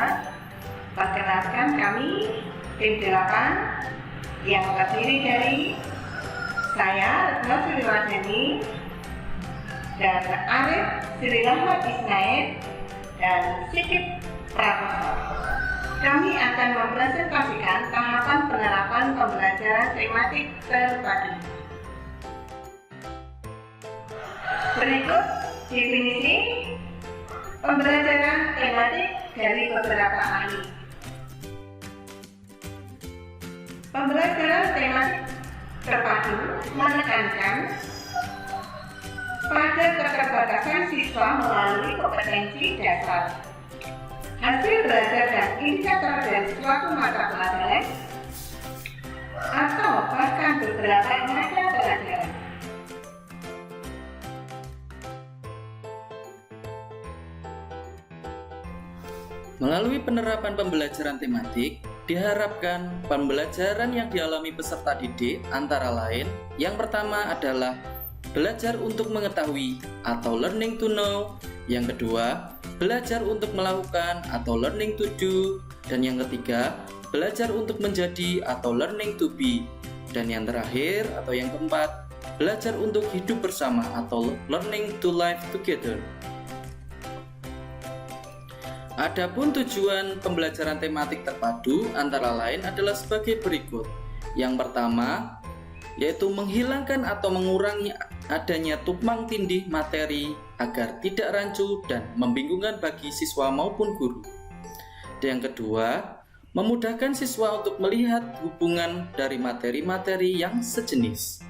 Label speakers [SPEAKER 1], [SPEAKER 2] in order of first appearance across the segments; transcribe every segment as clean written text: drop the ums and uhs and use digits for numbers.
[SPEAKER 1] semua, perkenalkan kami tim 8 yang terdiri dari saya, Retno Sriwardani, dan Arif Srirahmat Ismail, dan Sikit Prakoso. Kami akan mempresentasikan tahapan penerapan pembelajaran tematik terpadu. Berikut definisi pembelajaran tematik dari beberapa ahli. Pembelajaran tematik terpadu menekankan pada keterbatasan siswa melalui kompetensi dasar, hasil belajar dan indikator dari suatu mata pelajaran, atau bahkan beberapa mata pelajaran.
[SPEAKER 2] Melalui penerapan pembelajaran tematik, diharapkan pembelajaran yang dialami peserta didik antara lain yang pertama adalah belajar untuk mengetahui atau learning to know, yang kedua belajar untuk melakukan atau learning to do, dan yang ketiga belajar untuk menjadi atau learning to be, dan yang terakhir atau yang keempat belajar untuk hidup bersama atau learning to live together. Adapun tujuan pembelajaran tematik terpadu antara lain adalah sebagai berikut. Yang pertama, yaitu menghilangkan atau mengurangi adanya tumpang tindih materi agar tidak rancu dan membingungkan bagi siswa maupun guru. Dan yang kedua, memudahkan siswa untuk melihat hubungan dari materi-materi yang sejenis.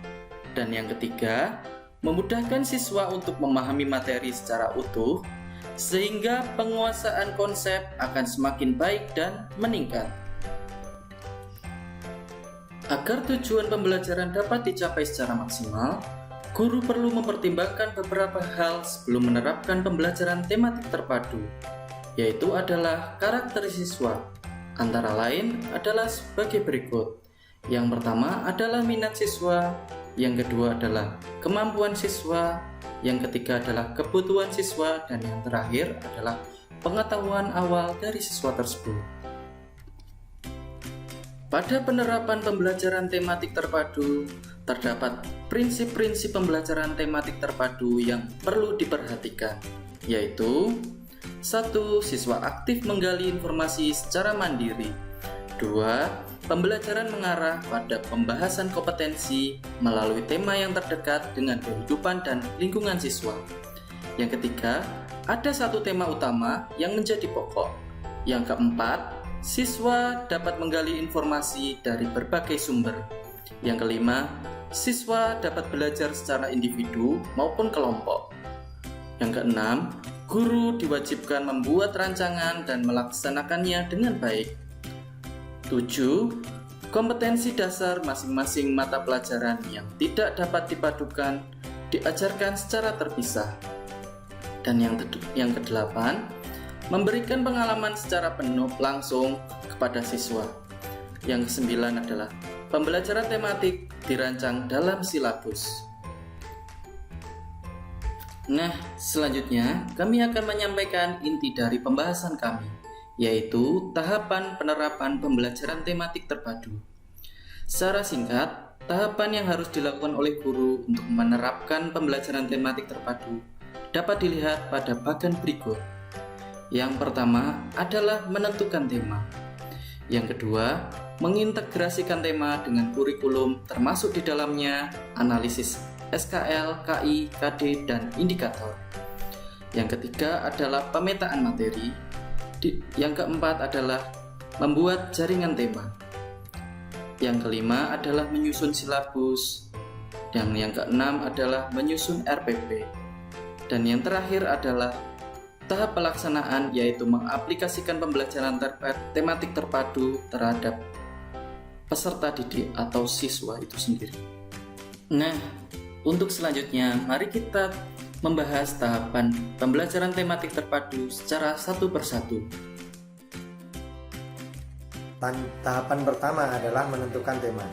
[SPEAKER 2] Dan yang ketiga, memudahkan siswa untuk memahami materi secara utuh sehingga penguasaan konsep akan semakin baik dan meningkat. Agar tujuan pembelajaran dapat dicapai secara maksimal, guru perlu mempertimbangkan beberapa hal sebelum menerapkan pembelajaran tematik terpadu, yaitu adalah karakter siswa. Antara lain adalah sebagai berikut. Yang pertama adalah minat siswa, yang kedua adalah kemampuan siswa, yang ketiga adalah kebutuhan siswa, dan yang terakhir adalah pengetahuan awal dari siswa tersebut. Pada penerapan pembelajaran tematik terpadu, terdapat prinsip-prinsip pembelajaran tematik terpadu yang perlu diperhatikan, yaitu 1. Siswa aktif menggali informasi secara mandiri. 2. Pembelajaran mengarah pada pembahasan kompetensi melalui tema yang terdekat dengan kehidupan dan lingkungan siswa. Yang ketiga, ada satu tema utama yang menjadi pokok. Yang keempat, siswa dapat menggali informasi dari berbagai sumber. Yang kelima, siswa dapat belajar secara individu maupun kelompok. Yang keenam, guru diwajibkan membuat rancangan dan melaksanakannya dengan baik. 7. Kompetensi dasar masing-masing mata pelajaran yang tidak dapat dipadukan diajarkan secara terpisah. Dan yang ke-8, memberikan pengalaman secara penuh langsung kepada siswa. Yang ke-9 adalah pembelajaran tematik dirancang dalam silabus. Nah, selanjutnya kami akan menyampaikan inti dari pembahasan kami, yaitu tahapan penerapan pembelajaran tematik terpadu. Secara singkat, tahapan yang harus dilakukan oleh guru untuk menerapkan pembelajaran tematik terpadu dapat dilihat pada bagian berikut. Yang pertama adalah menentukan tema. Yang kedua, mengintegrasikan tema dengan kurikulum termasuk di dalamnya analisis SKL, KI, KD, dan indikator. Yang ketiga adalah pemetaan materi. Yang keempat adalah membuat jaringan tema. Yang kelima adalah menyusun silabus. Dan yang keenam adalah menyusun RPP. Dan yang terakhir adalah tahap pelaksanaan, yaitu mengaplikasikan pembelajaran tematik terpadu terhadap peserta didik atau siswa itu sendiri. Nah, untuk selanjutnya mari kita membahas tahapan pembelajaran tematik terpadu secara satu persatu.
[SPEAKER 3] Tahapan pertama adalah menentukan tema.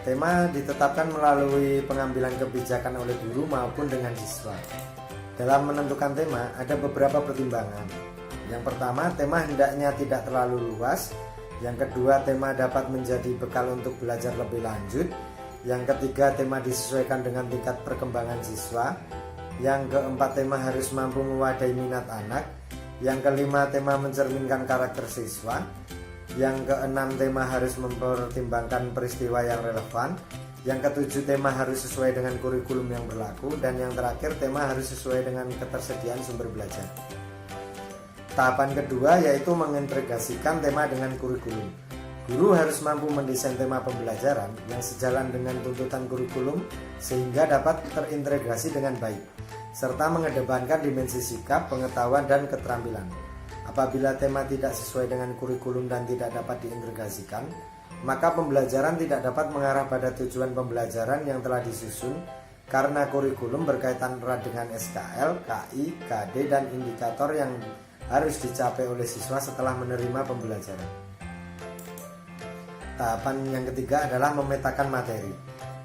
[SPEAKER 3] Tema ditetapkan melalui pengambilan kebijakan oleh guru maupun dengan siswa. Dalam menentukan tema ada beberapa pertimbangan. Yang pertama, tema hendaknya tidak terlalu luas. Yang kedua, tema dapat menjadi bekal untuk belajar lebih lanjut. Yang ketiga, tema disesuaikan dengan tingkat perkembangan siswa. Yang keempat, tema harus mampu mewadahi minat anak. Yang kelima, tema mencerminkan karakter siswa. Yang keenam, tema harus mempertimbangkan peristiwa yang relevan. Yang ketujuh, tema harus sesuai dengan kurikulum yang berlaku. Dan yang terakhir, tema harus sesuai dengan ketersediaan sumber belajar. Tahapan kedua yaitu mengintegrasikan tema dengan kurikulum. Guru harus mampu mendesain tema pembelajaran yang sejalan dengan tuntutan kurikulum sehingga dapat terintegrasi dengan baik, serta mengedepankan dimensi sikap, pengetahuan, dan keterampilan. Apabila tema tidak sesuai dengan kurikulum dan tidak dapat diintegrasikan, maka pembelajaran tidak dapat mengarah pada tujuan pembelajaran yang telah disusun karena kurikulum berkaitan erat dengan SKL, KI, KD, dan indikator yang harus dicapai oleh siswa setelah menerima pembelajaran. Tahapan yang ketiga adalah memetakan materi.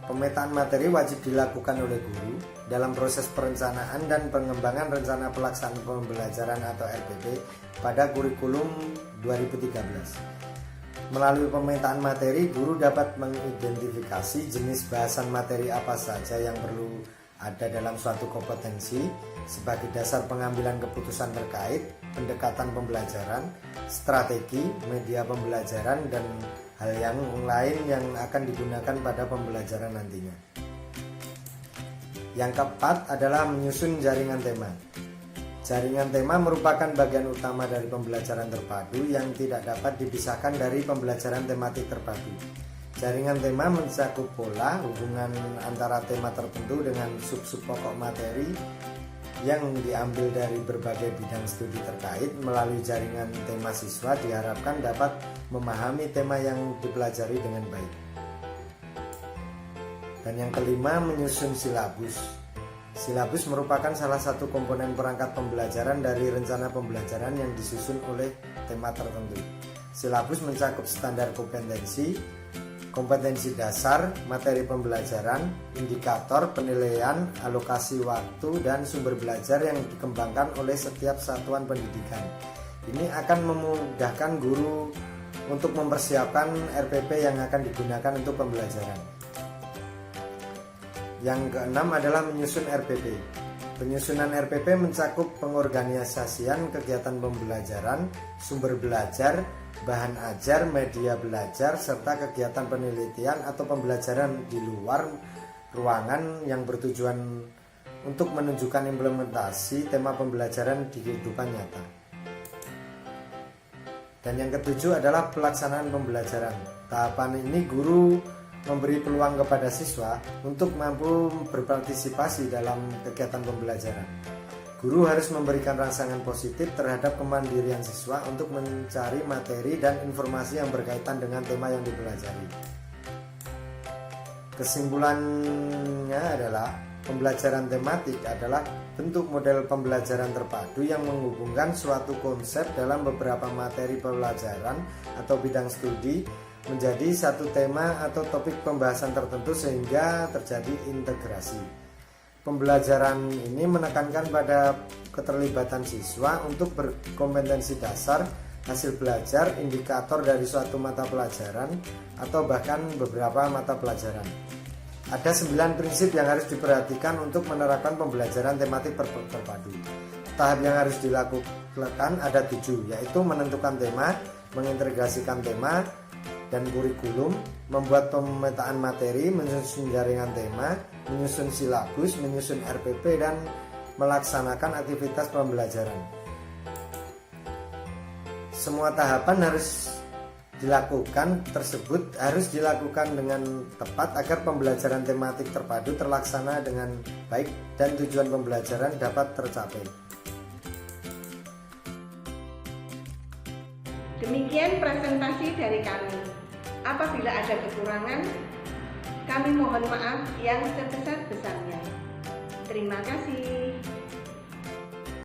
[SPEAKER 3] Pemetaan materi wajib dilakukan oleh guru dalam proses perencanaan dan pengembangan rencana pelaksanaan pembelajaran atau RPP pada kurikulum 2013. Melalui pemetaan materi, guru dapat mengidentifikasi jenis bahasan materi apa saja yang perlu ada dalam suatu kompetensi sebagai dasar pengambilan keputusan terkait pendekatan pembelajaran, strategi, media pembelajaran, dan hal yang lain yang akan digunakan pada pembelajaran nantinya. Yang keempat adalah menyusun jaringan tema. Jaringan tema merupakan bagian utama dari pembelajaran terpadu yang tidak dapat dipisahkan dari pembelajaran tematik terpadu. Jaringan tema mencakup pola hubungan antara tema tertentu dengan sub-sub pokok materi yang diambil dari berbagai bidang studi terkait. Melalui jaringan tema, siswa diharapkan dapat memahami tema yang dipelajari dengan baik. Dan yang kelima, menyusun silabus. Silabus merupakan salah satu komponen perangkat pembelajaran dari rencana pembelajaran yang disusun oleh tema tertentu. Silabus mencakup standar kompetensi dasar, materi pembelajaran, indikator, penilaian, alokasi waktu, dan sumber belajar yang dikembangkan oleh setiap satuan pendidikan. Ini akan memudahkan guru untuk mempersiapkan RPP yang akan digunakan untuk pembelajaran. Yang keenam adalah menyusun RPP. Penyusunan RPP mencakup pengorganisasian kegiatan pembelajaran, sumber belajar, bahan ajar, media belajar, serta kegiatan penelitian atau pembelajaran di luar ruangan yang bertujuan untuk menunjukkan implementasi tema pembelajaran di kehidupan nyata. Dan yang ketujuh adalah pelaksanaan pembelajaran. Tahapan ini guru memberi peluang kepada siswa untuk mampu berpartisipasi dalam kegiatan pembelajaran. Guru harus memberikan rangsangan positif terhadap kemandirian siswa untuk mencari materi dan informasi yang berkaitan dengan tema yang dipelajari. Kesimpulannya adalah pembelajaran tematik adalah bentuk model pembelajaran terpadu yang menghubungkan suatu konsep dalam beberapa materi pelajaran atau bidang studi menjadi satu tema atau topik pembahasan tertentu sehingga terjadi integrasi. Pembelajaran ini menekankan pada keterlibatan siswa untuk berkompetensi dasar, hasil belajar, indikator dari suatu mata pelajaran atau bahkan beberapa mata pelajaran. Ada 9 prinsip yang harus diperhatikan untuk menerapkan pembelajaran tematik terpadu. Tahap yang harus dilakukan ada 7, yaitu menentukan tema, mengintegrasikan tema dan kurikulum, membuat pemetaan materi, menyusun jaringan tema, menyusun silabus, menyusun RPP, dan melaksanakan aktivitas pembelajaran. Semua tahapan harus dilakukan tersebut harus dilakukan dengan tepat agar pembelajaran tematik terpadu terlaksana dengan baik dan tujuan pembelajaran dapat tercapai.
[SPEAKER 1] Demikian presentasi dari kami. Apabila ada kekurangan, kami mohon maaf yang sebesar-besarnya. Terima kasih.